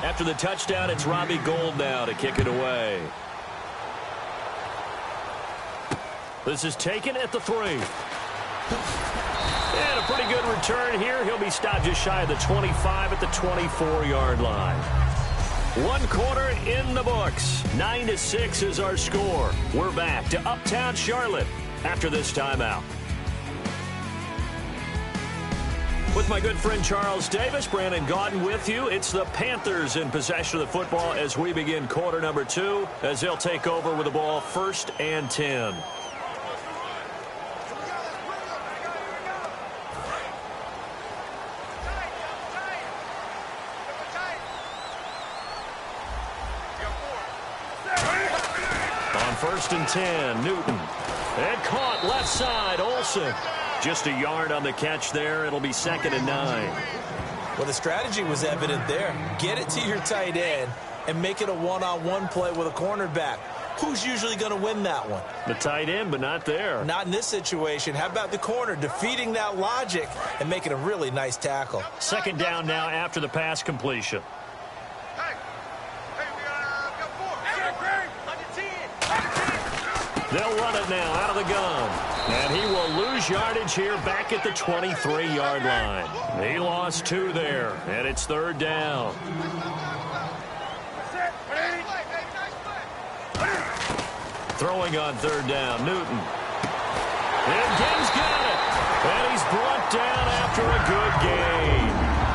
After the touchdown, it's Robbie Gould now to kick it away. This is taken at the 3. And a pretty good return here. He'll be stopped just shy of the 25 at the 24-yard line. One quarter in the books. 9-6 is our score. We're back to Uptown Charlotte after this timeout. With my good friend Charles Davis, Brandon Gaudin with you. It's the Panthers in possession of the football as we begin quarter number 2, as they'll take over with the ball 1st and 10. On 1st and 10, Newton. And caught left side, Olsen. Just a yard on the catch there. It'll be 2nd and 9. Well, the strategy was evident there. Get it to your tight end and make it a one-on-one play with a cornerback. Who's usually going to win that one? The tight end, but not there. Not in this situation. How about the corner defeating that logic and making a really nice tackle? 2nd down now after the pass completion. They'll run it now out of the gun. And he will lose yardage here back at the 23-yard line. He lost 2 there, and it's 3rd down. Throwing on 3rd down, Newton. And Gaines got it. And he's brought down after a good gain.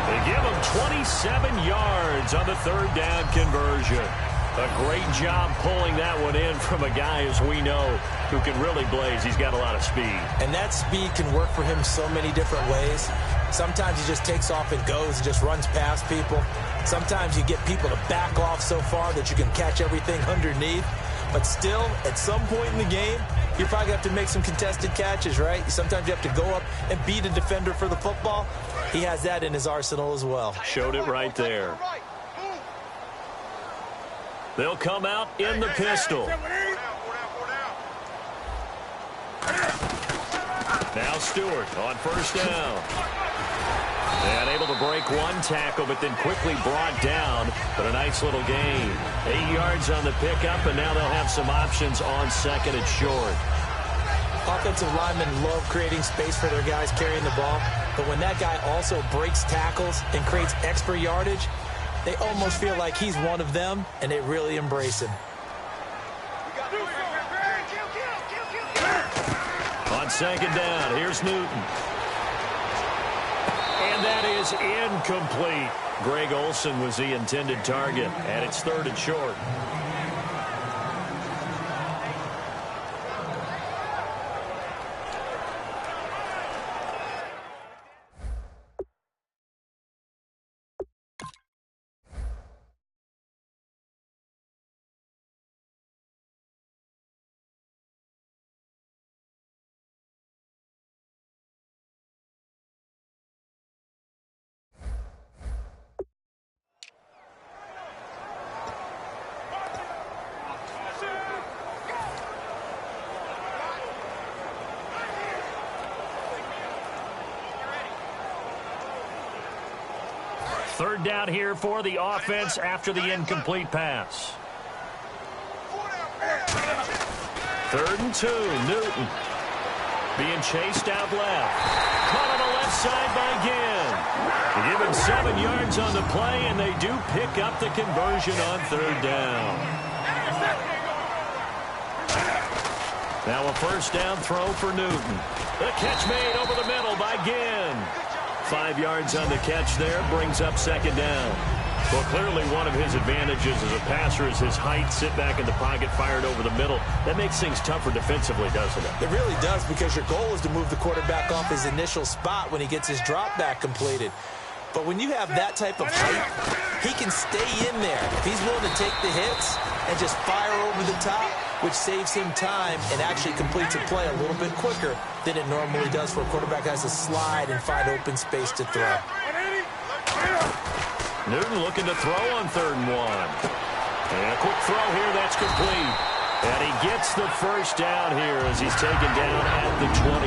They give him 27 yards on the 3rd down conversion. A great job pulling that one in from a guy, as we know, who can really blaze. He's got a lot of speed. And that speed can work for him so many different ways. Sometimes he just takes off and goes and just runs past people. Sometimes you get people to back off so far that you can catch everything underneath. But still, at some point in the game, you're probably going to have to make some contested catches, right? Sometimes you have to go up and beat a defender for the football. He has that in his arsenal as well. Showed it right there. They'll come out in the pistol. Now Stewart on 1st down. And able to break one tackle, but then quickly brought down. But a nice little gain. 8 yards on the pickup, and now they'll have some options on 2nd and short. Offensive linemen love creating space for their guys carrying the ball. But when that guy also breaks tackles and creates extra yardage, they almost feel like he's one of them, and they really embrace him. On 2nd down, here's Newton. And that is incomplete. Greg Olsen was the intended target, and it's 3rd and short. Third down here for the offense after the incomplete pass. 3rd and 2, Newton. Being chased out left. Caught on the left side by Ginn. They give him 7 yards on the play, and they do pick up the conversion on 3rd down. Now a 1st down throw for Newton. The catch made over the middle by Ginn. 5 yards on the catch there, brings up 2nd down. Well, clearly one of his advantages as a passer is his height. Sit back in the pocket, fired over the middle. That makes things tougher defensively, doesn't it? It really does, because your goal is to move the quarterback off his initial spot when he gets his drop back completed. But when you have that type of height, he can stay in there. If he's willing to take the hits and just fire over the top, which saves him time and actually completes a play a little bit quicker than it normally does for a quarterback who has to slide and find open space to throw. Newton looking to throw on 3rd and 1. And a quick throw here, that's complete. And he gets the 1st down here as he's taken down at the 24.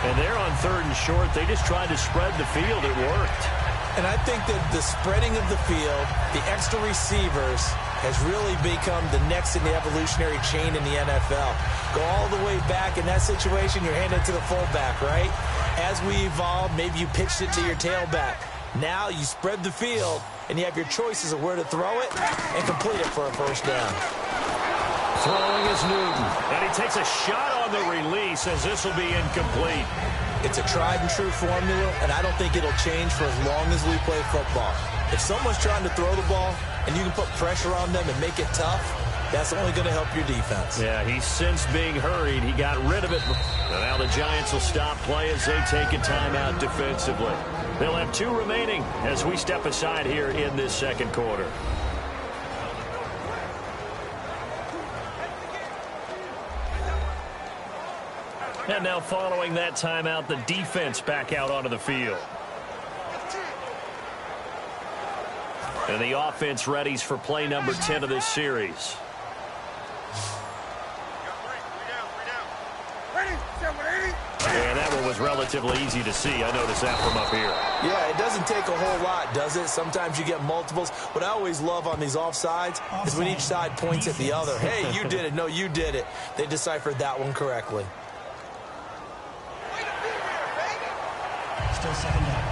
And they're on 3rd and short. They just tried to spread the field. It worked. And I think that the spreading of the field, the extra receivers, has really become the next in the evolutionary chain in the NFL. Go all the way back in that situation, you're handed to the fullback, right? As we evolve, maybe you pitched it to your tailback. Now you spread the field, and you have your choices of where to throw it and complete it for a first down. Throwing is Newton, and he takes a shot on the release as this will be incomplete. It's a tried-and-true formula, and I don't think it'll change for as long as we play football. If someone's trying to throw the ball and you can put pressure on them and make it tough, that's only going to help your defense. Yeah, he's since being hurried. He got rid of it. And now the Giants will stop play as they take a timeout defensively. They'll have 2 remaining as we step aside here in this second quarter. And now following that timeout, the defense back out onto the field. And the offense readies for play number 10 of this series. And that one was relatively easy to see. I noticed that from up here. Yeah, it doesn't take a whole lot, does it? Sometimes you get multiples. What I always love on these offsides is when each side points at the other. Hey, you did it. No, you did it. They deciphered that one correctly. Still second down.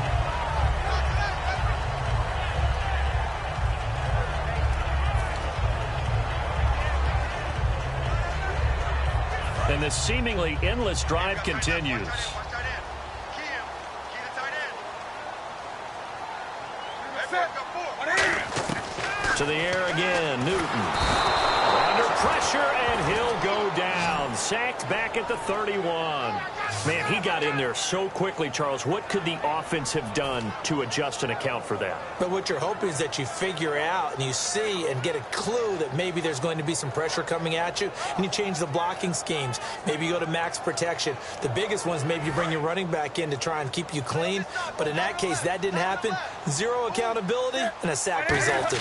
And this seemingly endless drive continues. To the air again, Newton. Under pressure, and he'll go down. Sacked back at the 31. Man, he got in there so quickly, Charles. What could the offense have done to adjust and account for that? But what you're hoping is that you figure out and you see and get a clue that maybe there's going to be some pressure coming at you, and you change the blocking schemes. Maybe you go to max protection. The biggest ones, maybe you bring your running back in to try and keep you clean. But in that case, that didn't happen. 0 accountability, and a sack resulted.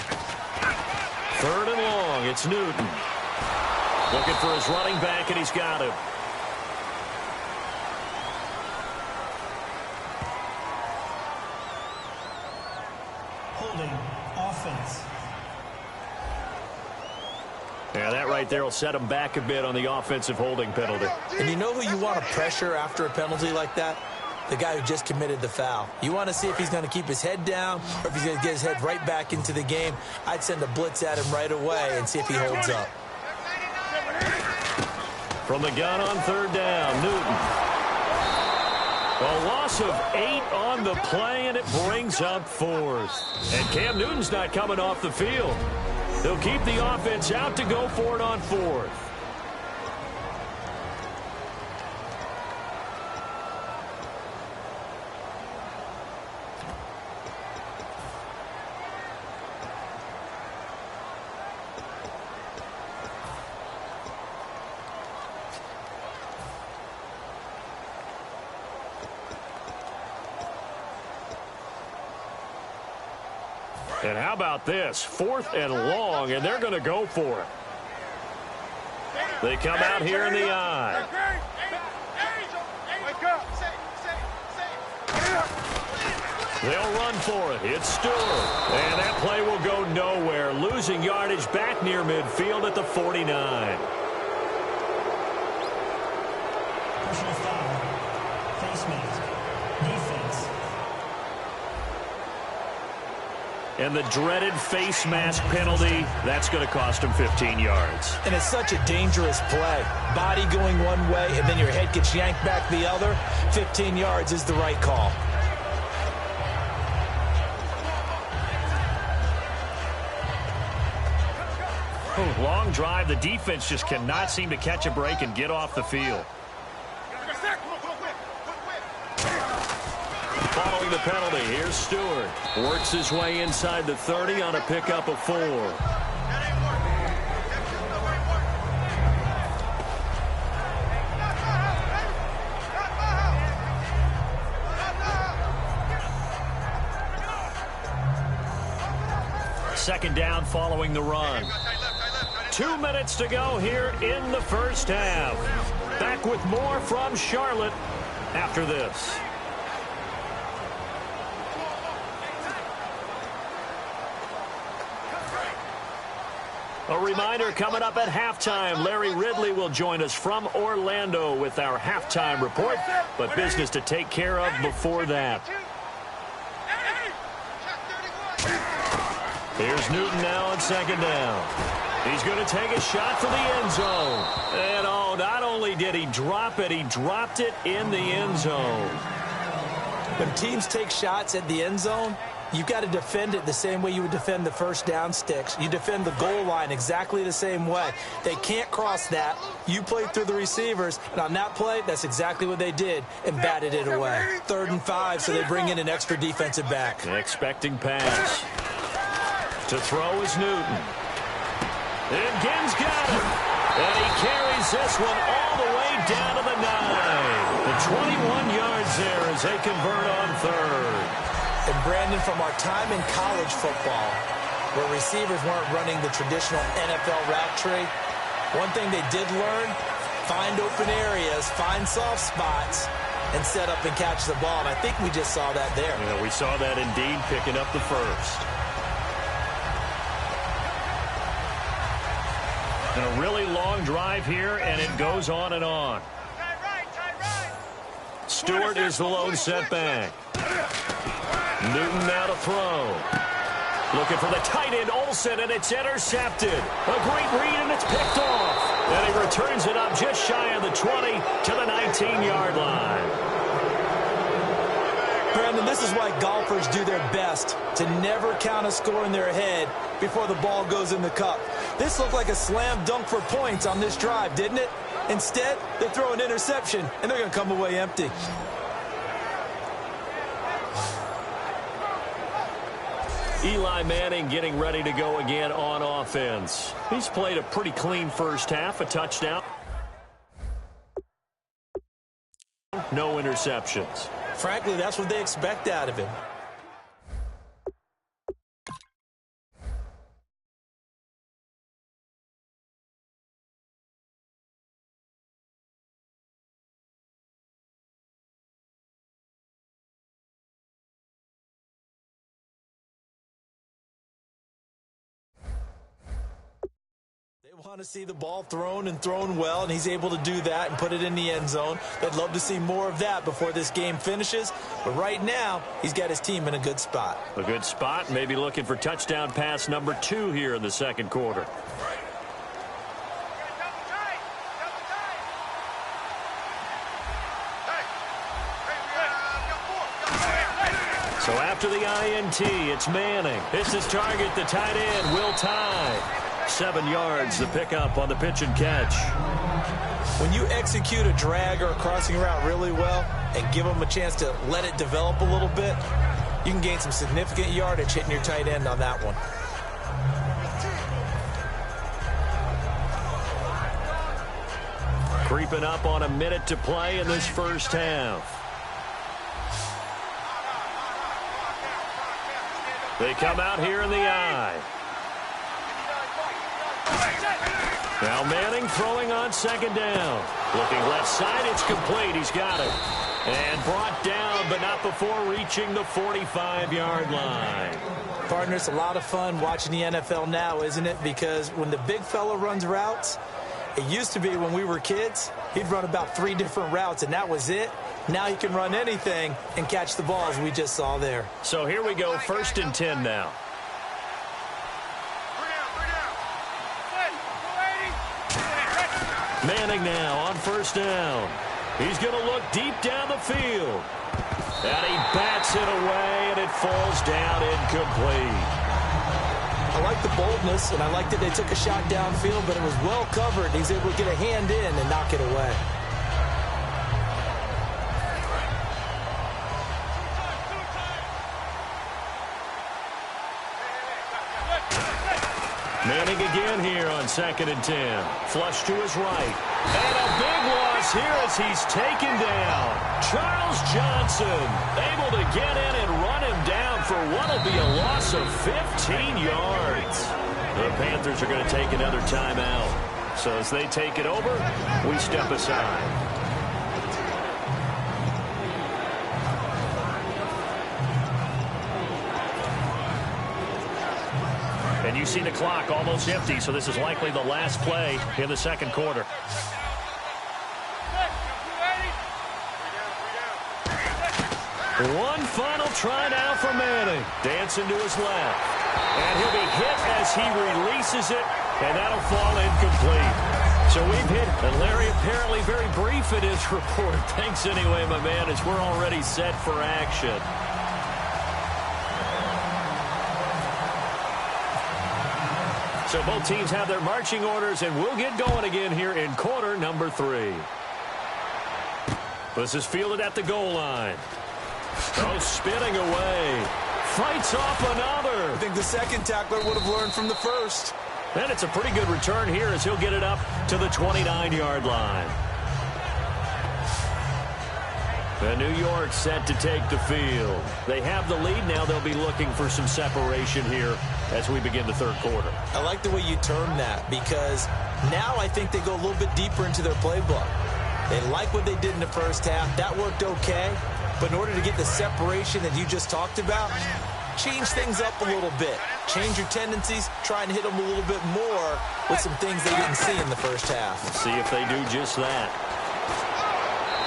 3rd and long. It's Newton. Looking for his running back, and he's got him. Offense. Yeah, that right there will set him back a bit on the offensive holding penalty. And you know who you want to pressure after a penalty like that? The guy who just committed the foul. You want to see if he's going to keep his head down or if he's going to get his head right back into the game. I'd send a blitz at him right away and see if he holds up. From the gun on 3rd down, Newton. A loss of 8 on the play, and it brings up 4th. And Cam Newton's not coming off the field. They'll keep the offense out to go for it on 4th. And how about this? 4th and long, and they're going to go for it. They come out here in the eye. They'll run for it. It's Stewart. And that play will go nowhere. Losing yardage back near midfield at the 49. Personal foul. Face mask. Defense. And the dreaded face mask penalty, that's going to cost him 15 yards. And it's such a dangerous play. Body going one way, and then your head gets yanked back the other. 15 yards is the right call. Oh, long drive. The defense just cannot seem to catch a break and get off the field. Following the penalty, here's Stewart. Works his way inside the 30 on a pickup of 4. Second down following the run. 2 minutes to go here in the first half. Back with more from Charlotte after this. A reminder coming up at halftime, Larry Ridley will join us from Orlando with our halftime report, but business to take care of before that. Here's Newton now on second down. He's going to take a shot for the end zone. And oh, not only did he drop it, he dropped it in the end zone. When teams take shots at the end zone, you've got to defend it the same way you would defend the first down sticks. You defend the goal line exactly the same way. They can't cross that. You play through the receivers, and on that play, that's exactly what they did and batted it away. 3rd and 5, so they bring in an extra defensive back. Expecting pass. To throw is Newton. And Gibbs got it. And he carries this one all the way down to the 9. The 21 yards there as they convert on 3rd. And Brandon, from our time in college football, where receivers weren't running the traditional NFL route tree, one thing they did learn, find open areas, find soft spots, and set up and catch the ball. And I think we just saw that there. Yeah, we saw that indeed, picking up the first. And a really long drive here, and it goes on and on. Stewart is the lone setback. Newton now to throw. Looking for the tight end, Olsen, and it's intercepted. A great read, and it's picked off. And he returns it up just shy of the 20 to the 19-yard line. Brandon, this is why golfers do their best to never count a score in their head before the ball goes in the cup. This looked like a slam dunk for points on this drive, didn't it? Instead, they throw an interception, and they're going to come away empty. Eli Manning getting ready to go again on offense. He's played a pretty clean first half, a touchdown. No interceptions. Frankly, that's what they expect out of him. Want to see the ball thrown and thrown well, and he's able to do that and put it in the end zone. They'd love to see more of that before this game finishes, but right now he's got his team in a good spot. A good spot, maybe looking for touchdown pass number 2 here in the second quarter. So after the INT, it's Manning. This is target the tight end, Will Tye. 7 yards, the pickup on the pitch and catch. When you execute a drag or a crossing route really well and give them a chance to let it develop a little bit, you can gain some significant yardage hitting your tight end on that one. Creeping up on a minute to play in this first half. They come out here in the I. Now Manning throwing on second down. Looking left side, it's complete. He's got it. And brought down, but not before reaching the 45-yard line. Partner, it's a lot of fun watching the NFL now, isn't it? Because when the big fella runs routes, it used to be when we were kids, he'd run about 3 different routes, and that was it. Now he can run anything and catch the ball, as we just saw there. So here we go, 1st and 10 now. Manning now on first down. He's going to look deep down the field. And he bats it away, and it falls down incomplete. I like the boldness, and I like that they took a shot downfield, but it was well covered. He's able to get a hand in and knock it away. Manning again here on 2nd and 10. Flush to his right. And a big loss here as he's taken down. Charles Johnson able to get in and run him down for what will be a loss of 15 yards. The Panthers are going to take another timeout. So as they take it over, we step aside. And And you see the clock almost empty, so this is likely the last play in the second quarter. One final try now for Manning. Dancing to his left. And he'll be hit as he releases it, and that'll fall incomplete. So we've hit, and Larry apparently very brief in his report. Thanks anyway, my man, as we're already set for action. So both teams have their marching orders, and we'll get going again here in quarter number 3. This is fielded at the goal line. Oh, spinning away. Fights off another. I think the second tackler would have learned from the first. And it's a pretty good return here as he'll get it up to the 29-yard line. The New York set to take the field. They have the lead now. They'll be looking for some separation here as we begin the third quarter. I like the way you term that, because now I think they go a little bit deeper into their playbook. They like what they did in the first half. That worked okay. But in order to get the separation that you just talked about, change things up a little bit. Change your tendencies. Try and hit them a little bit more with some things they didn't see in the first half. Let's see if they do just that.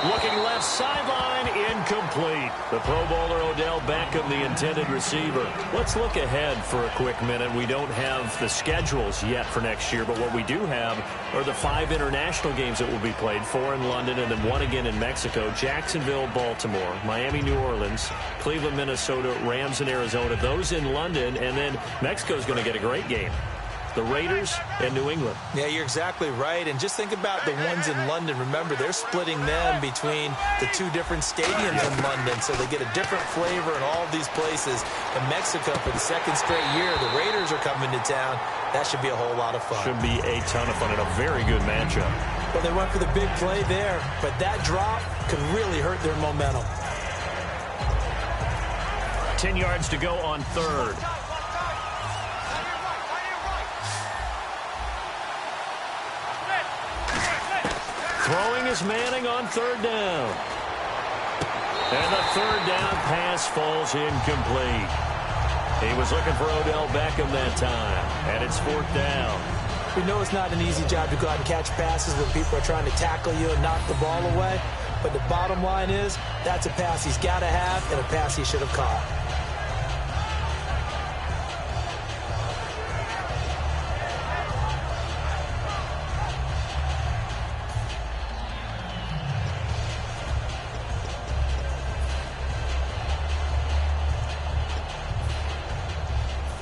Looking left sideline, incomplete. The Pro Bowler Odell Beckham, the intended receiver. Let's look ahead for a quick minute. We don't have the schedules yet for next year, but what we do have are the 5 international games that will be played, 4 in London and then 1 again in Mexico, Jacksonville, Baltimore, Miami, New Orleans, Cleveland, Minnesota, Rams, and Arizona. Those in London, and then Mexico's going to get a great game. The Raiders and New England. Yeah, you're exactly right. And just think about the ones in London. Remember, they're splitting them between the 2 different stadiums in London, so they get a different flavor in all of these places. In Mexico, for the second straight year, the Raiders are coming to town. That should be a whole lot of fun. Should be a ton of fun and a very good matchup. Well, they went for the big play there, but that drop could really hurt their momentum. 10 yards to go on third. Throwing is Manning on third down. And the third down pass falls incomplete. He was looking for Odell Beckham that time. And it's 4th down. We know it's not an easy job to go out and catch passes when people are trying to tackle you and knock the ball away. But the bottom line is, that's a pass he's got to have and a pass he should have caught.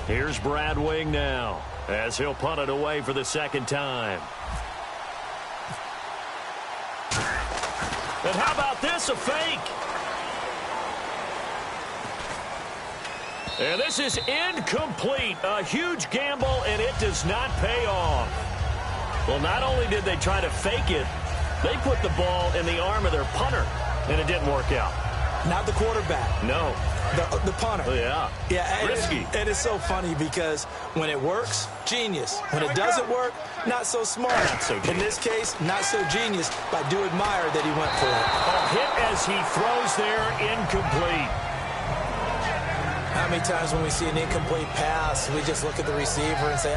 Here's Brad Wing now as he'll punt it away for the second time. And how about this, a fake? And this is incomplete. A huge gamble, and it does not pay off. Well, not only did they try to fake it, they put the ball in the arm of their punter, and it didn't work out. Not the quarterback. No. The punter. Oh, yeah. Yeah, risky. It is so funny because when it works, genius. When it doesn't work, not so smart. Not so genius. In this case, not so genius, but I do admire that he went for it. A hit as he throws there, incomplete. How many times when we see an incomplete pass, we just look at the receiver and say,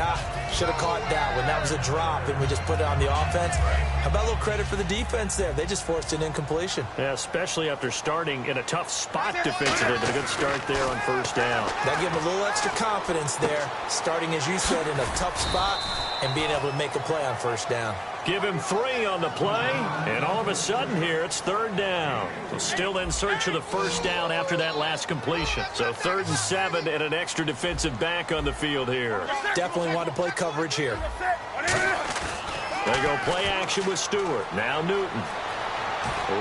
should have caught that one. That was a drop, and we just put it on the offense. How about a little credit for the defense there? They just forced an incompletion. Yeah, especially after starting in a tough spot defensively, but a good start there on first down. That gave him a little extra confidence there, starting, as you said, in a tough spot and being able to make a play on first down. Give him 3 on the play, and all of a sudden here, it's 3rd down. So still in search of the first down after that last completion. So 3rd and 7 and an extra defensive back on the field here. Definitely want to play coverage here. They go play action with Stewart. Now Newton.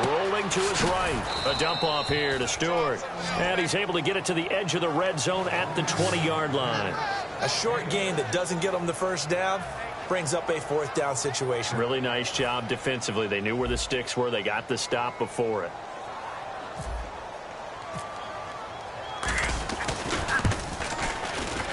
Rolling to his right. A dump off here to Stewart. And he's able to get it to the edge of the red zone at the 20-yard line. A short gain that doesn't get them the first down brings up a 4th down situation. Really nice job defensively. They knew where the sticks were. They got the stop before it.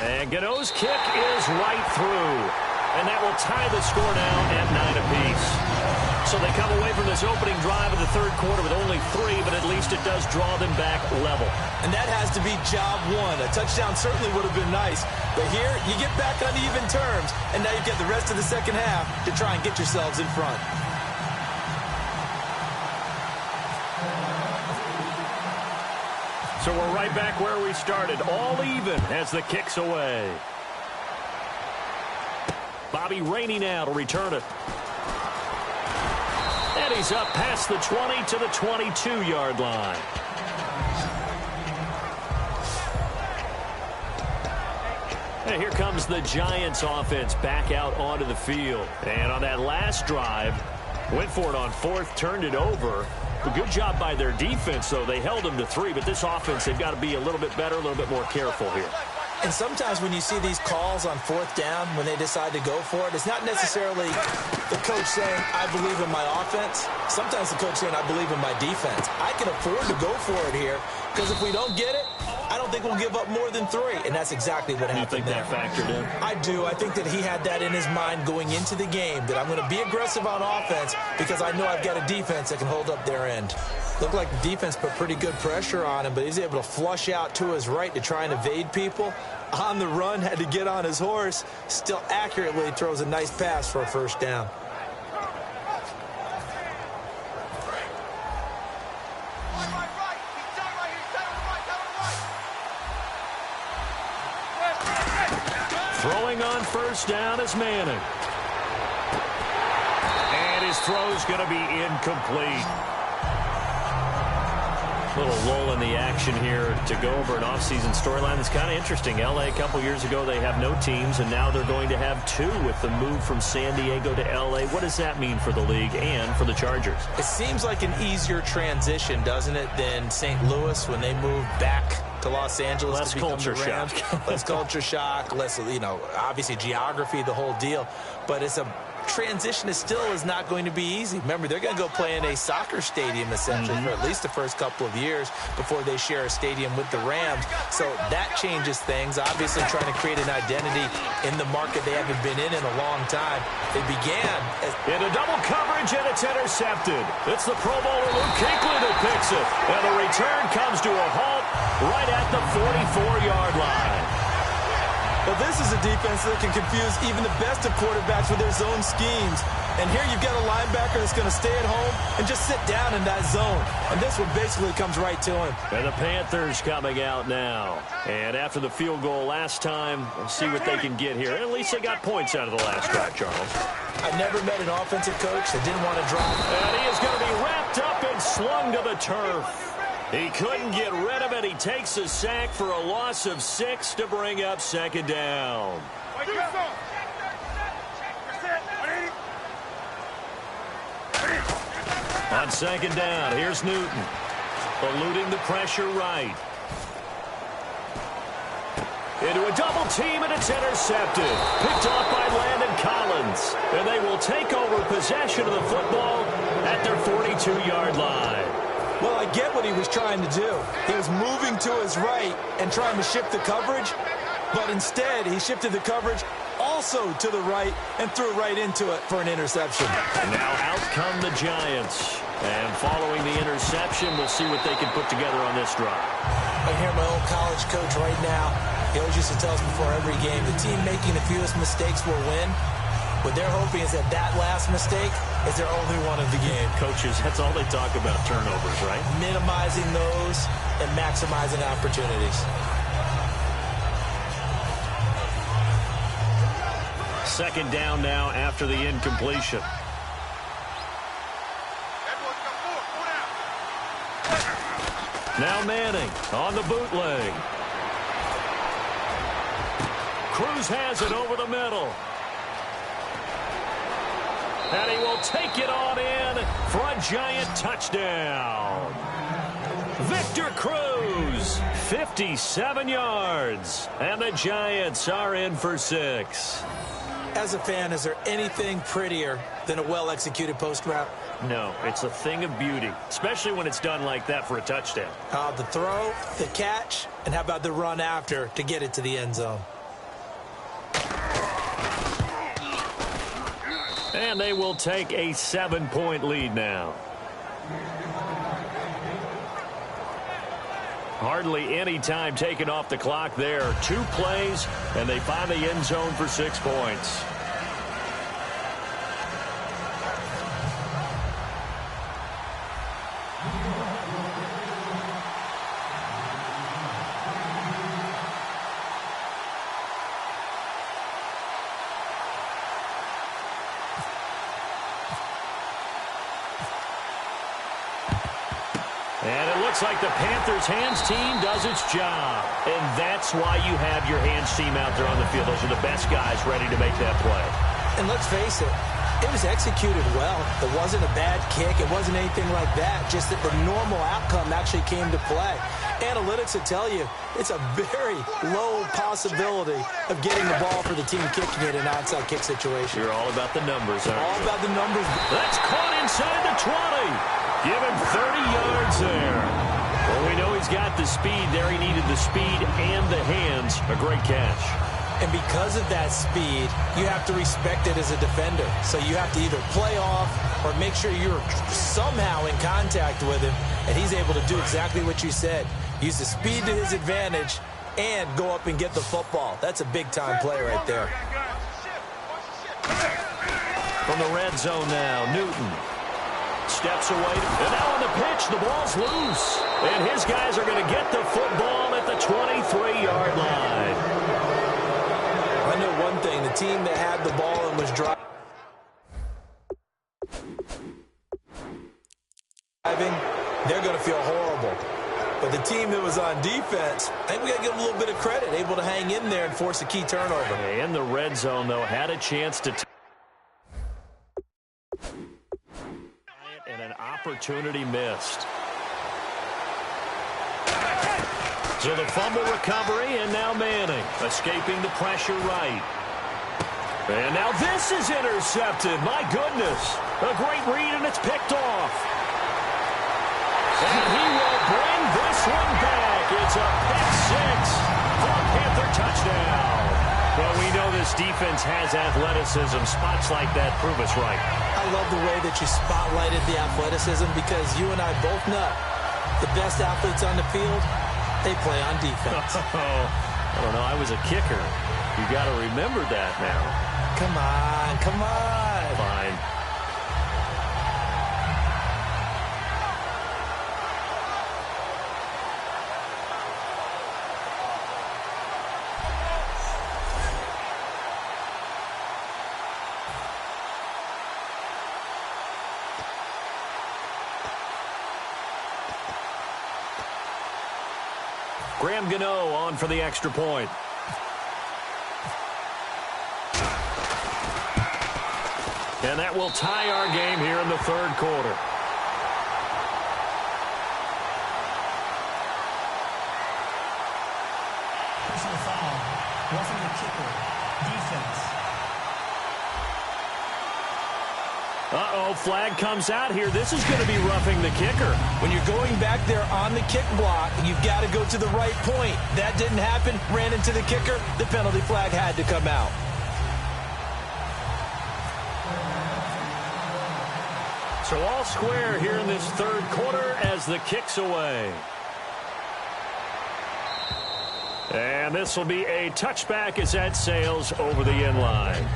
And Gano's kick is right through. And that will tie the score now at 9 apiece. So they come away from this opening drive of the third quarter with only 3, but at least it does draw them back level. And that has to be job one. A touchdown certainly would have been nice. But here, you get back on even terms, and now you get the rest of the second half to try and get yourselves in front. So we're right back where we started, all even as the kick's away. Bobby Rainey now to return it. And he's up past the 20 to the 22-yard line. And here comes the Giants offense back out onto the field. And on that last drive, went for it on fourth, turned it over. A good job by their defense, though. They held them to 3, but this offense, they've got to be a little bit better, a little bit more careful here. And sometimes when you see these calls on fourth down, when they decide to go for it, it's not necessarily the coach saying, I believe in my offense. Sometimes the coach saying, I believe in my defense. I can afford to go for it here, because if we don't get it, I don't think we'll give up more than 3. And that's exactly what happened there. You think that factored in? I do. I think that he had that in his mind going into the game, that I'm going to be aggressive on offense because I know I've got a defense that can hold up their end. Looked like the defense put pretty good pressure on him, but he's able to flush out to his right to try and evade people. On the run, had to get on his horse. Still accurately throws a nice pass for a first down. Throwing on first down is Manning. And his throw's going to be incomplete. Little lull in the action here to go over an offseason storyline that's kind of interesting. L.A. a couple years ago, they have no teams, and now they're going to have 2 with the move from San Diego to L.A. What does that mean for the league and for the Chargers? It seems like an easier transition, doesn't it, than St. Louis when they moved back to Los Angeles. Less to become culture the Rams. shock. Less culture shock, less, obviously geography, the whole deal. But it's a transition is not going to be easy. Remember, they're going to go play in a soccer stadium, essentially, for at least the first couple of years before they share a stadium with the Rams. So that changes things. Obviously, trying to create an identity in the market they haven't been in a long time. They began in a double coverage, and it's intercepted. It's the Pro Bowler Luke Kuechly that picks it. And the return comes to a halt right at the 44-yard line. Well, this is a defense that can confuse even the best of quarterbacks with their zone schemes. And here you've got a linebacker that's going to stay at home and just sit down in that zone. And this one basically comes right to him. And the Panthers coming out now. And after the field goal last time, we'll see what they can get here. At least they got points out of the last drive, Charles. I've never met an offensive coach that didn't want to drop. And he is going to be wrapped up and slung to the turf. He couldn't get rid of it. He takes a sack for a loss of 6 to bring up second down. On second down, here's Newton. Eluding the pressure right. Into a double team, and it's intercepted. Picked off by Landon Collins. And they will take over possession of the football at their 42-yard line. Well, I get what he was trying to do. He was moving to his right and trying to shift the coverage, but instead he shifted the coverage also to the right and threw right into it for an interception. And now out come the Giants. And following the interception, we'll see what they can put together on this drive. I hear my old college coach right now. He always used to tell us before every game, the team making the fewest mistakes will win. What they're hoping is that last mistake is their only one of the game. Coaches, that's all they talk about, turnovers, right? Minimizing those and maximizing opportunities. Second down now after the incompletion. Now Manning on the bootleg. Cruz has it over the middle. And he will take it on in for a Giant touchdown. Victor Cruz, 57 yards. And the Giants are in for 6. As a fan, is there anything prettier than a well-executed post route? No, it's a thing of beauty, especially when it's done like that for a touchdown. The throw, the catch, and how about the run after to get it to the end zone? And they will take a 7-point lead now. Hardly any time taken off the clock there. 2 plays, and they find the end zone for 6 points. And it looks like the Panthers' hands team does its job. And that's why you have your hands team out there on the field. Those are the best guys ready to make that play. And let's face it, it was executed well. It wasn't a bad kick. It wasn't anything like that. Just that the normal outcome actually came to play. Analytics will tell you it's a very low possibility of getting the ball for the team kicking it in an onside kick situation. You're all about the numbers, aren't you? All about the numbers. That's caught inside the 20. Give him 30 yards there. Well, we know he's got the speed there. He needed the speed and the hands. A great catch. And because of that speed, you have to respect it as a defender. So you have to either play off or make sure you're somehow in contact with him, and he's able to do exactly what you said. Use the speed to his advantage and go up and get the football. That's a big-time play right there. From the red zone now, Newton steps away. And now on the pitch, the ball's loose. And his guys are going to get the football at the 23-yard line. I know one thing. The team that had the ball and was driving, they're going to feel horrible. But the team that was on defense, I think we got to give them a little bit of credit, able to hang in there and force a key turnover. In the red zone, though, had a chance to and an opportunity missed. So the fumble recovery, and now Manning escaping the pressure right. And now this is intercepted. My goodness. A great read, and it's picked off. And he will bring this one back. It's a pick six for a Panther touchdown. Well, we know this defense has athleticism. Spots like that prove us right. I love the way that you spotlighted the athleticism because you and I both know the best athletes on the field, they play on defense. I don't know. I was a kicker. You got to remember that now. Come on, come on. Fine. Graham Gano on for the extra point. And that will tie our game here in the third quarter. Personal foul. Roughing the kicker. Defense. Uh-oh, flag comes out here. This is going to be roughing the kicker. When you're going back there on the kick block, you've got to go to the right point. That didn't happen. Ran into the kicker. The penalty flag had to come out. So all square here in this third quarter as the kick's away. And this will be a touchback as that sails over the end line.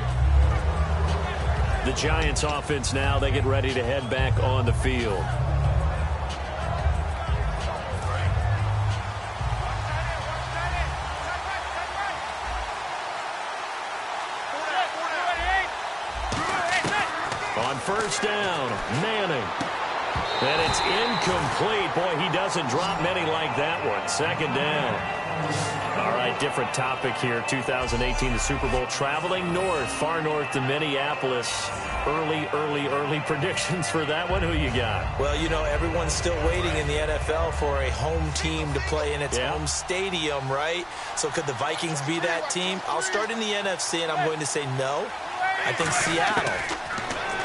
The Giants offense now, they get ready to head back on the field. On first down, Manning. And it's incomplete. Boy, he doesn't drop many like that one. Second down. All right, different topic here. 2018, the Super Bowl. Traveling north, far north to Minneapolis. Early predictions for that one. Who you got? Well, you know, everyone's still waiting in the NFL for a home team to play in its home stadium, right? So could the Vikings be that team? I'll start in the NFC, and I'm going to say no. I think Seattle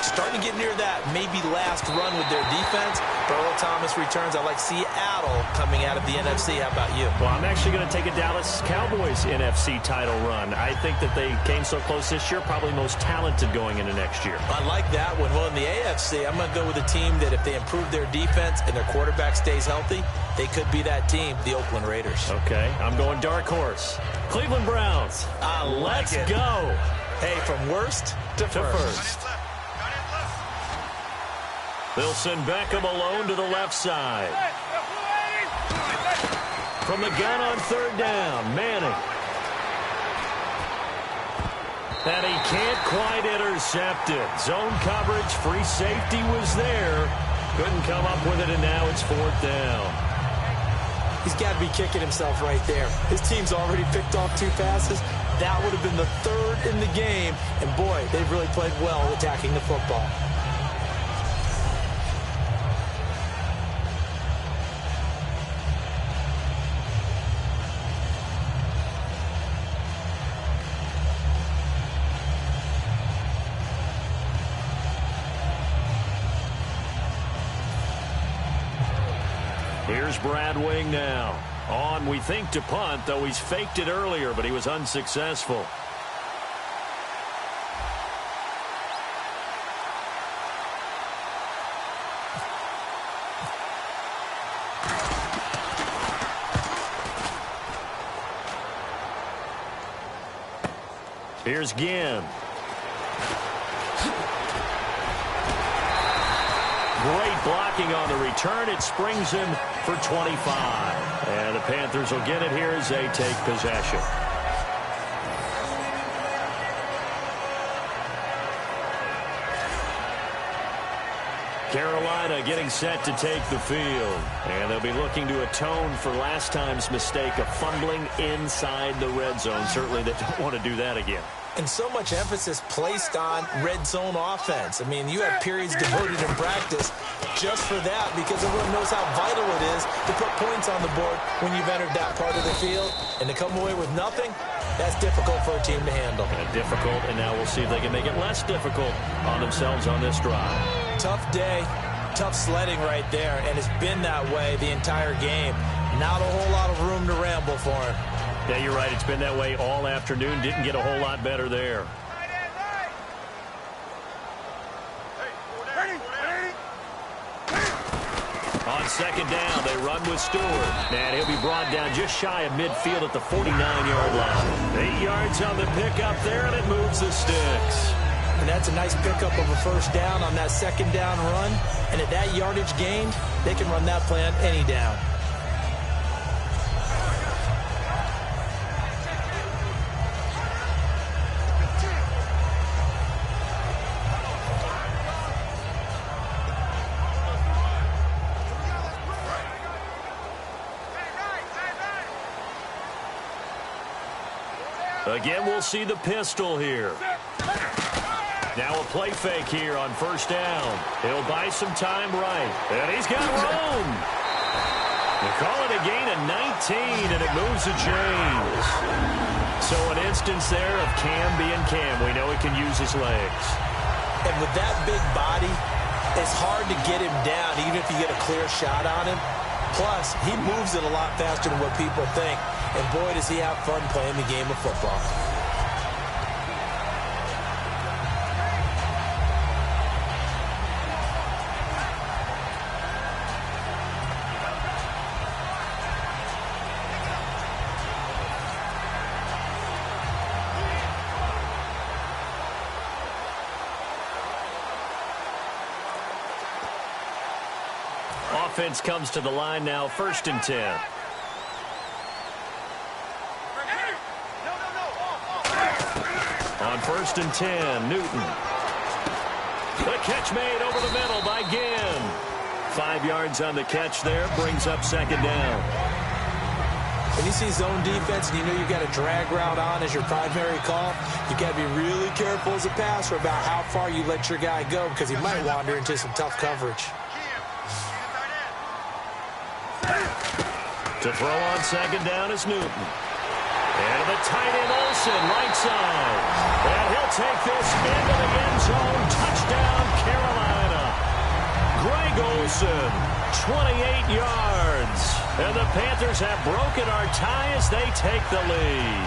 starting to get near that maybe last run with their defense. Earl Thomas returns. I like Seattle coming out of the NFC. How about you? Well, I'm actually going to take a Dallas Cowboys NFC title run. I think that they came so close this year, probably most talented going into next year. I like that one. Well, in the AFC, I'm going to go with a team that if they improve their defense and their quarterback stays healthy, they could be that team, the Oakland Raiders. Okay, I'm going dark horse. Cleveland Browns. Let's go. Hey, from worst to first. They'll send Beckham alone to the left side. From the gun on third down, Manning. And he can't quite intercept it. Zone coverage, free safety was there. Couldn't come up with it, and now it's fourth down. He's got to be kicking himself right there. His team's already picked off 2 passes. That would have been the 3rd in the game. And, boy, they've really played well attacking the football. Here's Brad Wing now. On, we think, to punt, though he's faked it earlier, but he was unsuccessful. Here's Ginn. Great blocking on the return. It springs him for 25. And the Panthers will get it here as they take possession. Carolina getting set to take the field. And they'll be looking to atone for last time's mistake of fumbling inside the red zone. Certainly they don't want to do that again. And so much emphasis placed on red zone offense. I mean, you have periods devoted in practice just for that because everyone knows how vital it is to put points on the board when you've entered that part of the field. And to come away with nothing, that's difficult for a team to handle. Difficult, and now we'll see if they can make it less difficult on themselves on this drive. Tough day, tough sledding right there, and it's been that way the entire game. Not a whole lot of room to ramble for him. Yeah, you're right. It's been that way all afternoon. Didn't get a whole lot better there. On second down, they run with Stewart. And he'll be brought down just shy of midfield at the 49-yard line. 8 yards on the pickup there, and it moves the sticks. And that's a nice pickup of a first down on that second down run. And at that yardage gained, they can run that play on any down. Again, we'll see the pistol here. Now a play fake here on first down. He'll buy some time right. And he's got room. They call it a gain of 19, and it moves the chains. So an instance there of Cam being Cam. We know he can use his legs. And with that big body, it's hard to get him down, even if you get a clear shot on him. Plus, he moves it a lot faster than what people think. And boy, does he have fun playing the game of football. Offense comes to the line now, 1st and 10. On 1st and 10, Newton. The catch made over the middle by Ginn. 5 yards on the catch there, brings up second down. When you see zone defense and you know you've got a drag route on as your primary call, you've got to be really careful as a passer about how far you let your guy go because he might wander into some tough coverage. To throw on second down is Newton. And the tight end Olsen, right side. And he'll take this into the end zone. Touchdown, Golson, 28 yards. And the Panthers have broken our tie as they take the lead.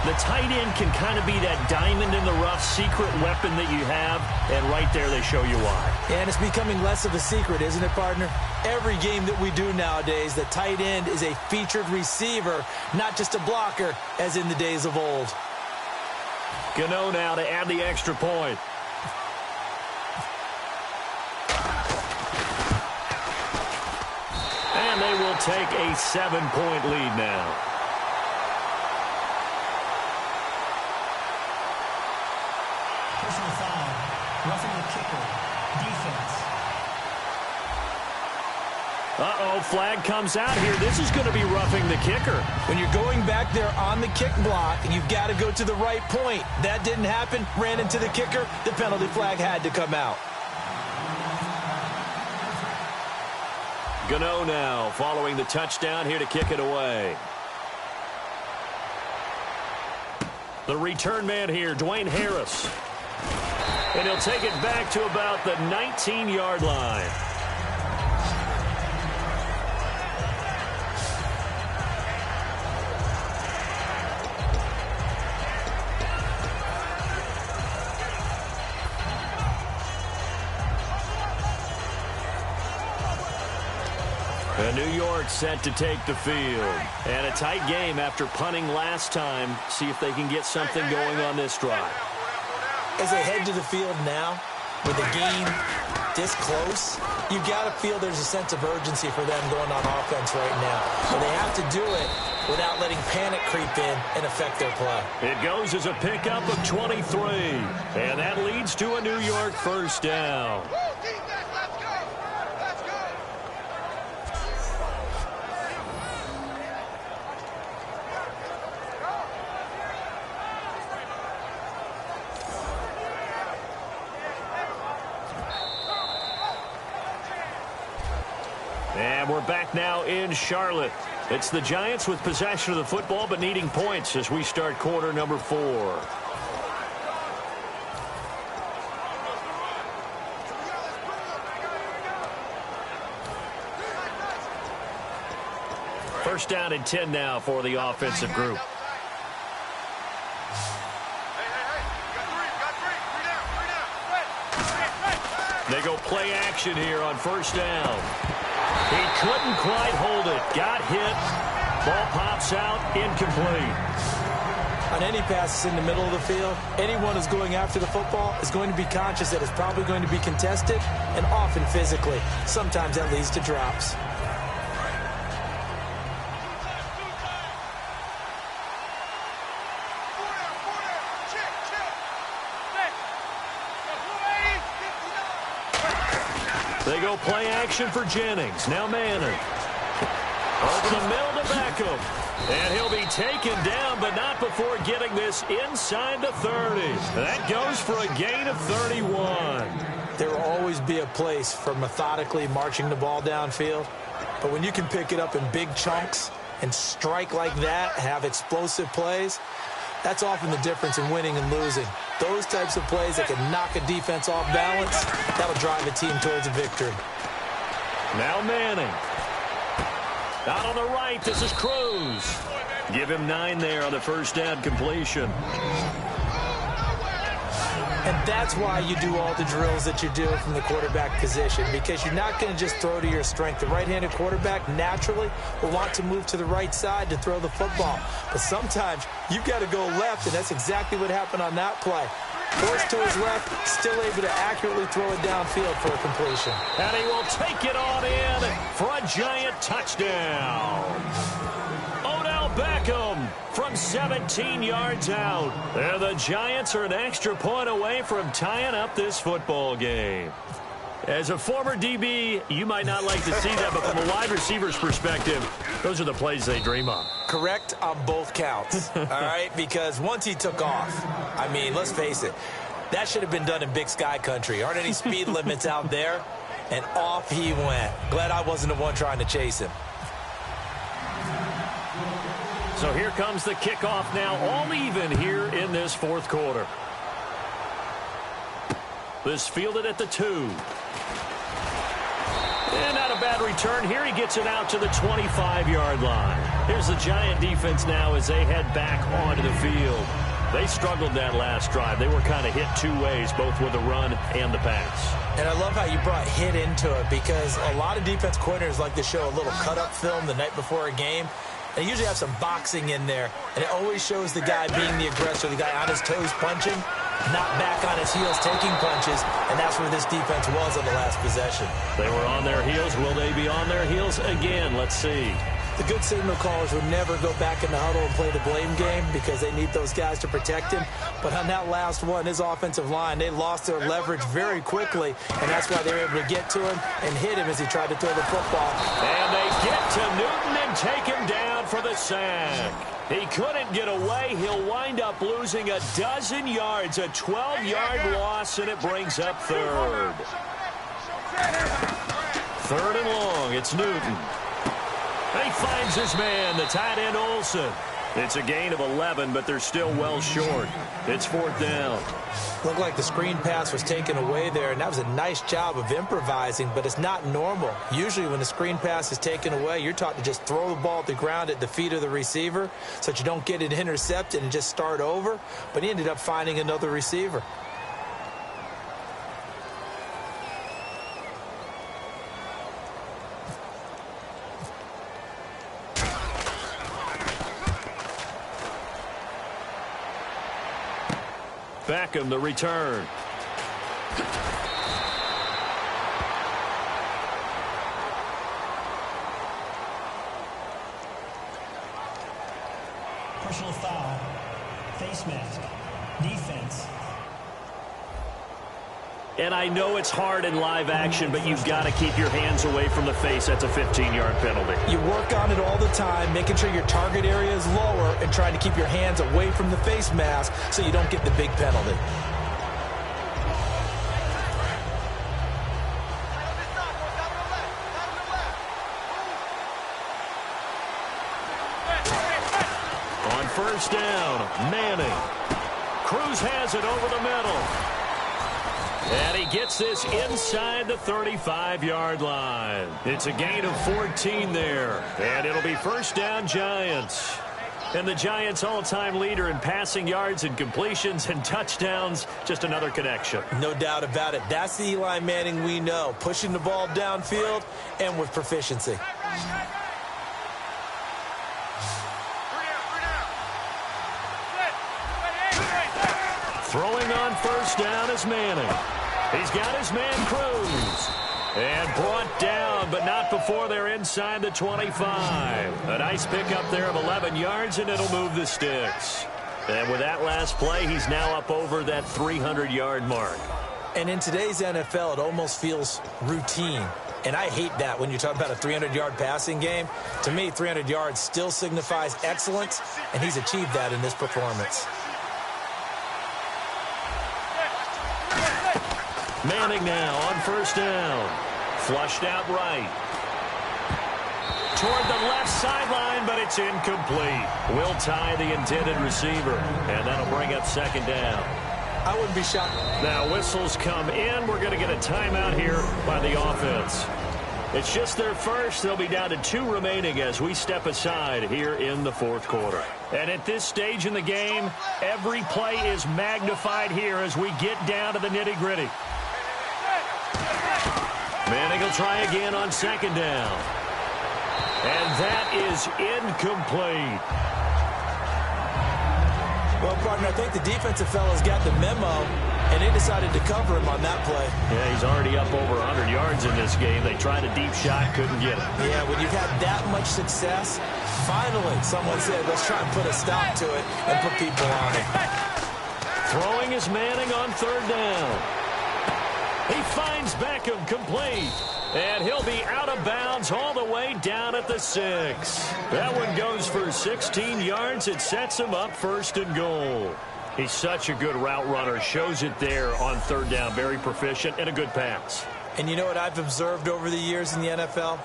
The tight end can kind of be that diamond in the rough secret weapon that you have, and right there they show you why. And it's becoming less of a secret, isn't it, partner? Every game that we do nowadays, the tight end is a featured receiver, not just a blocker, as in the days of old. Gano now to add the extra point. And they will take a 7-point lead now. Personal foul. Roughing the kicker. Defense. Uh-oh, flag comes out here. This is going to be roughing the kicker. When you're going back there on the kick block, you've got to go to the right point. That didn't happen. Ran into the kicker. The penalty flag had to come out. Gano now following the touchdown here to kick it away. The return man here, Dwayne Harris. And he'll take it back to about the 19-yard line. And New York set to take the field. And a tight game after punting last time. See if they can get something going on this drive. As they head to the field now, with the game this close, you've got to feel there's a sense of urgency for them going on offense right now. But they have to do it without letting panic creep in and affect their play. It goes as a pickup of 23. And that leads to a New York first down. And we're back now in Charlotte. It's the Giants with possession of the football but needing points as we start quarter number 4. First down and 10 now for the offensive group. They go play action here on first down. He couldn't quite hold it. Got hit. Ball pops out. Incomplete. On any passes in the middle of the field, anyone who's going after the football is going to be conscious that it's probably going to be contested and often physically. Sometimes that leads to drops. They go play action for Jennings. Now Manning. Over the middle to Beckham. And he'll be taken down, but not before getting this inside the 30. That goes for a gain of 31. There will always be a place for methodically marching the ball downfield. But when you can pick it up in big chunks and strike like that, have explosive plays, that's often the difference in winning and losing. Those types of plays that can knock a defense off balance, that'll drive a team towards a victory. Now Manning. Out on the right, this is Cruz. Give him 9 there on the first down completion. And that's why you do all the drills that you do from the quarterback position, because you're not going to just throw to your strength. The right-handed quarterback naturally will want to move to the right side to throw the football. But sometimes you've got to go left, and that's exactly what happened on that play. Forced to his left, still able to accurately throw it downfield for a completion. And he will take it on in for a Giant touchdown. Odell Beckham from 17 yards out. And the Giants are an extra point away from tying up this football game. As a former DB, you might not like to see that, but from a wide receiver's perspective, those are the plays they dream of. Correct on both counts, all right? Because once he took off, I mean, let's face it, that should have been done in Big Sky country. Aren't any speed limits out there? And off he went. Glad I wasn't the one trying to chase him. So here comes the kickoff now, all even here in this fourth quarter. This fielded at the 2. And not a bad return here. He gets it out to the 25-yard line. Here's the Giant defense now as they head back onto the field. They struggled that last drive. They were kind of hit two ways, both with the run and the pass. And I love how you brought hit into it, because a lot of defense coordinators like to show a little cut-up film the night before a game. They usually have some boxing in there, and it always shows the guy being the aggressor, the guy on his toes punching, not back on his heels taking punches, and that's where this defense was on the last possession. They were on their heels. Will they be on their heels again? Let's see. The good signal callers would never go back in the huddle and play the blame game because they need those guys to protect him. But on that last one, his offensive line, they lost their leverage very quickly, and that's why they were able to get to him and hit him as he tried to throw the football. And they get to Newton and take him down for the sack. He couldn't get away. He'll wind up losing a dozen yards, a 12-yard loss, and it brings up third. Third and long. It's Newton. He finds his man, the tight end Olsen. It's a gain of 11, but they're still well short. It's fourth down. Looked like the screen pass was taken away there, and that was a nice job of improvising, but it's not normal. Usually when the screen pass is taken away, you're taught to just throw the ball at the ground at the feet of the receiver so that you don't get it intercepted and just start over, but he ended up finding another receiver. Beckham, the return. Personal foul. Face mask. Defense. And I know it's hard in live action, but you've got to keep your hands away from the face. That's a 15-yard penalty. You work on it all the time, making sure your target area is lower and trying to keep your hands away from the face mask so you don't get the big penalty. On first down, Manning. Cruz has it over the middle. And he gets this inside the 35-yard line. It's a gain of 14 there. And it'll be first down, Giants. And the Giants' all-time leader in passing yards and completions and touchdowns, just another connection. No doubt about it. That's the Eli Manning we know, pushing the ball downfield and with proficiency. Throwing on first down is Manning. He's got his man Cruz. And brought down, but not before they're inside the 25. A nice pickup there of 11 yards, and it'll move the sticks. And with that last play, he's now up over that 300-yard mark. And in today's NFL, it almost feels routine. And I hate that when you talk about a 300-yard passing game. To me, 300 yards still signifies excellence, and he's achieved that in this performance. Manning now on first down. Flushed out right. Toward the left sideline, but it's incomplete. Will tie the intended receiver, and that'll bring up second down. I wouldn't be shocked. Now whistles come in. We're going to get a timeout here by the offense. It's just their first. They'll be down to 2 remaining as we step aside here in the fourth quarter. And at this stage in the game, every play is magnified here as we get down to the nitty-gritty. Manning will try again on second down. And that is incomplete. Well, partner, I think the defensive fellas got the memo, and they decided to cover him on that play. Yeah, he's already up over 100 yards in this game. They tried a deep shot, couldn't get it. Yeah, when you've had that much success, finally someone said, let's try and put a stop to it and put people on it. Throwing is Manning on third down. He finds Beckham complete. And he'll be out of bounds all the way down at the 6. That one goes for 16 yards. It sets him up first and goal. He's such a good route runner. Shows it there on third down. Very proficient and a good pass. And you know what I've observed over the years in the NFL?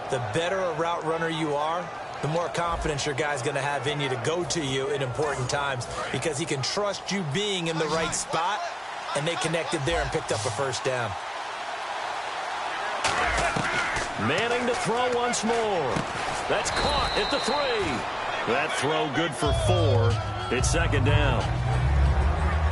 The better a route runner you are, the more confidence your guy's going to have in you to go to you in important times because he can trust you being in the right spot, and they connected there and picked up a first down. Manning to throw once more. That's caught at the 3. That throw good for 4. It's second down.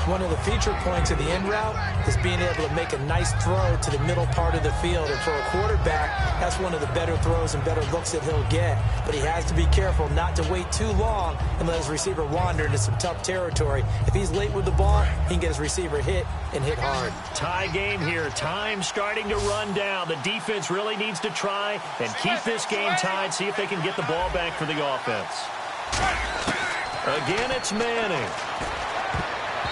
One of the feature points of the in route is being able to make a nice throw to the middle part of the field. And for a quarterback, that's one of the better throws and better looks that he'll get. But he has to be careful not to wait too long and let his receiver wander into some tough territory. If he's late with the ball, he can get his receiver hit and hit hard. Tie game here. Time starting to run down. The defense really needs to try and keep this game tied, see if they can get the ball back for the offense. Again, it's Manning.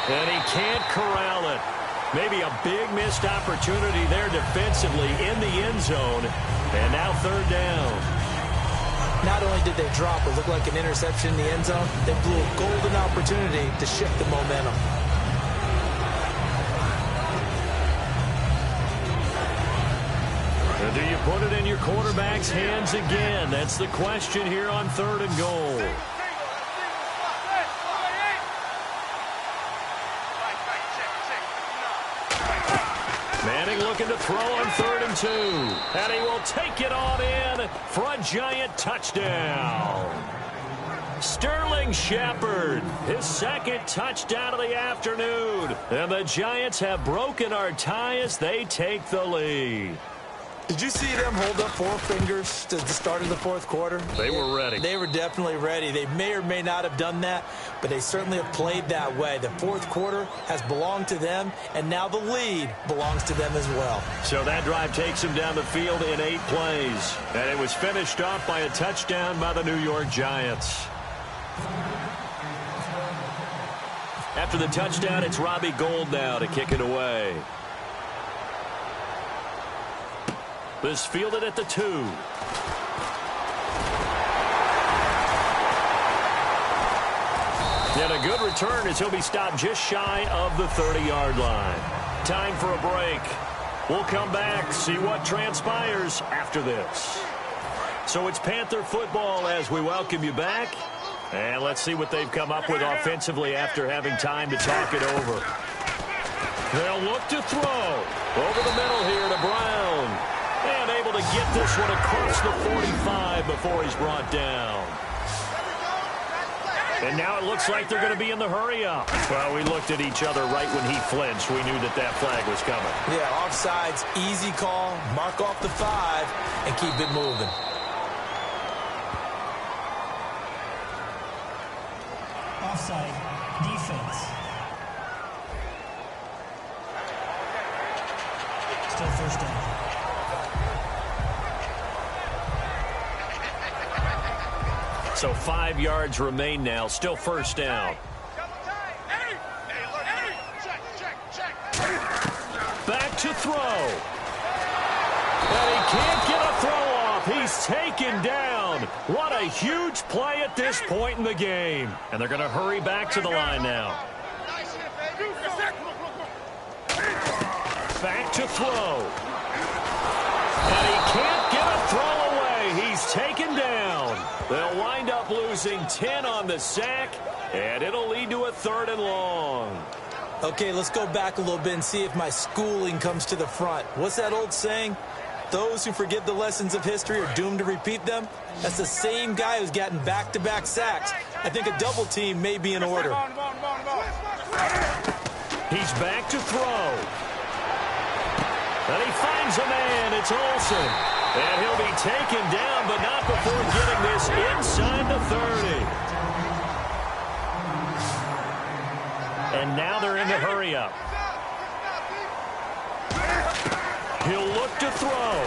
And he can't corral it. Maybe a big missed opportunity there defensively in the end zone. And now third down. Not only did they drop what looked like an interception in the end zone, they blew a golden opportunity to shift the momentum. And do you put it in your quarterback's hands again? That's the question here on 3rd and goal. Manning looking to throw on 3rd and 2. And he will take it on in for a Giant touchdown. Sterling Shepard, his second touchdown of the afternoon. And the Giants have broken our tie as they take the lead. Did you see them hold up 4 fingers to the start of the 4th quarter? They were ready. They were definitely ready. They may or may not have done that, but they certainly have played that way. The 4th quarter has belonged to them, and now the lead belongs to them as well. So that drive takes them down the field in 8 plays. And it was finished off by a touchdown by the New York Giants. After the touchdown, it's Robbie Gould now to kick it away. This fielded at the 2. And a good return as he'll be stopped just shy of the 30-yard line. Time for a break. We'll come back, see what transpires after this. So it's Panther football as we welcome you back. And let's see what they've come up with offensively after having time to talk it over. They'll look to throw. Over the middle here to Brown. And able to get this one across the 45 before he's brought down. And now it looks like they're going to be in the hurry-up. Well, we looked at each other right when he flinched. We knew that that flag was coming. Yeah, offsides, easy call. Mark off the 5 and keep it moving. Offside, defense. Still first down. So 5 yards remain now. Still first down. Back to throw. And he can't get a throw off. He's taken down. What a huge play at this point in the game. And they're going to hurry back to the line now. Back to throw. And he can't get a throw away. He's taken down. They'll wind up losing 10 on the sack, and it'll lead to a 3rd and long. Okay, let's go back a little bit and see if my schooling comes to the front. What's that old saying? Those who forget the lessons of history are doomed to repeat them. That's the same guy who's gotten back-to-back sacks. I think a double team may be in order. He's back to throw. And he finds a man. It's Olsen. And he'll be taken down, but not before getting this inside the 30. And now they're in the hurry-up. He'll look to throw.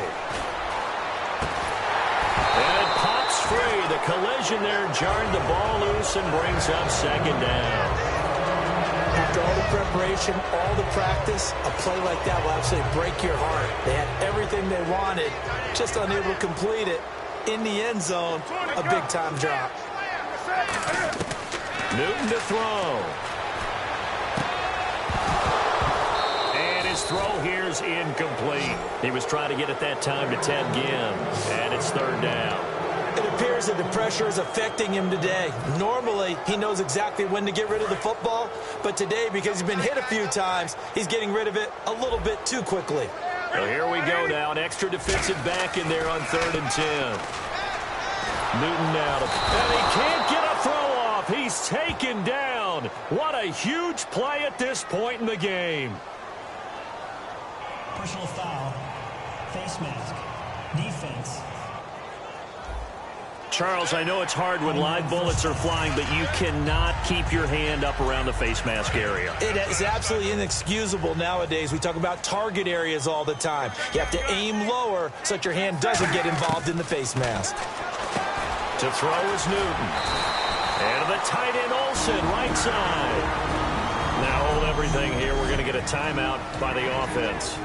And it pops free. The collision there jarred the ball loose and brings up second down. After all the preparation, all the practice, a play like that will absolutely break your heart. They had everything they wanted, just unable to complete it. In the end zone, a big-time drop. Newton to throw. And his throw here is incomplete. He was trying to get it that time to Ted Ginn, and it's 3rd down. It appears that the pressure is affecting him today. Normally, he knows exactly when to get rid of the football, but today, because he's been hit a few times, he's getting rid of it a little bit too quickly. Well, here we go now. An extra defensive back in there on 3rd and 10. Newton now. And he can't get a throw off. He's taken down. What a huge play at this point in the game. Personal foul. Face mask. Defense. Charles, I know it's hard when live bullets are flying, but you cannot keep your hand up around the face mask area. It is absolutely inexcusable nowadays. We talk about target areas all the time. You have to aim lower so that your hand doesn't get involved in the face mask. To throw is Newton. And the tight end Olsen, right side. Now hold everything here. We're going to get a timeout by the offense.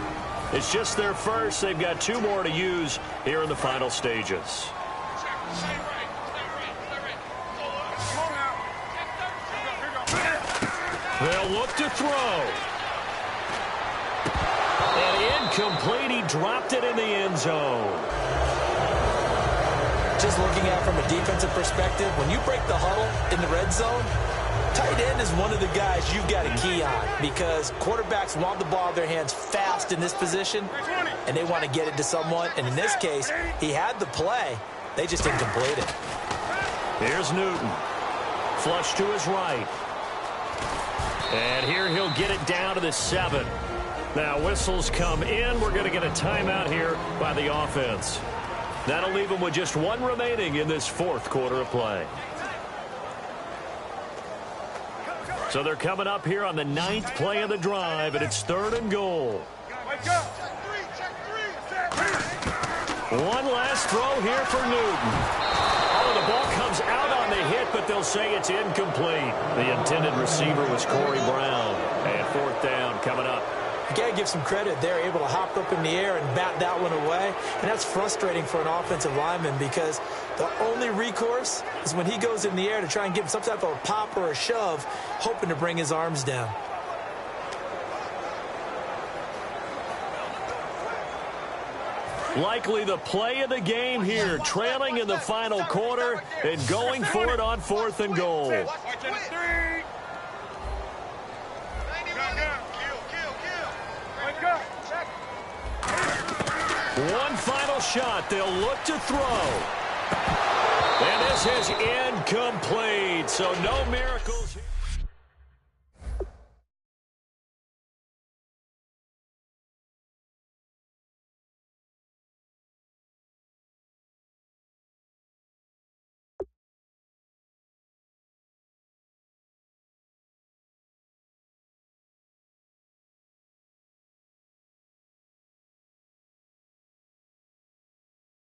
It's just their first. They've got 2 more to use here in the final stages. They'll look to throw. And incomplete. He dropped it in the end zone. Just looking at it from a defensive perspective, when you break the huddle in the red zone, tight end is one of the guys you've got to key on because quarterbacks want the ball in their hands fast in this position, and they want to get it to someone. And in this case, he had the play. They just didn't complete it. Here's Newton. Flush to his right. And here he'll get it down to the 7. Now whistles come in. We're going to get a timeout here by the offense. That'll leave them with just 1 remaining in this 4th quarter of play. So they're coming up here on the 9th play of the drive, and it's 3rd and goal. One last throw here for Newton. Oh, the ball comes out on the hit, but they'll say it's incomplete. The intended receiver was Corey Brown. And 4th down coming up. You got to give some credit. They're able to hop up in the air and bat that one away. And that's frustrating for an offensive lineman because the only recourse is when he goes in the air to try and give him some type of a pop or a shove, hoping to bring his arms down. Likely the play of the game here, trailing in the final quarter and going for it on 4th and goal. One final shot. They'll look to throw. And this is incomplete, so no miracles.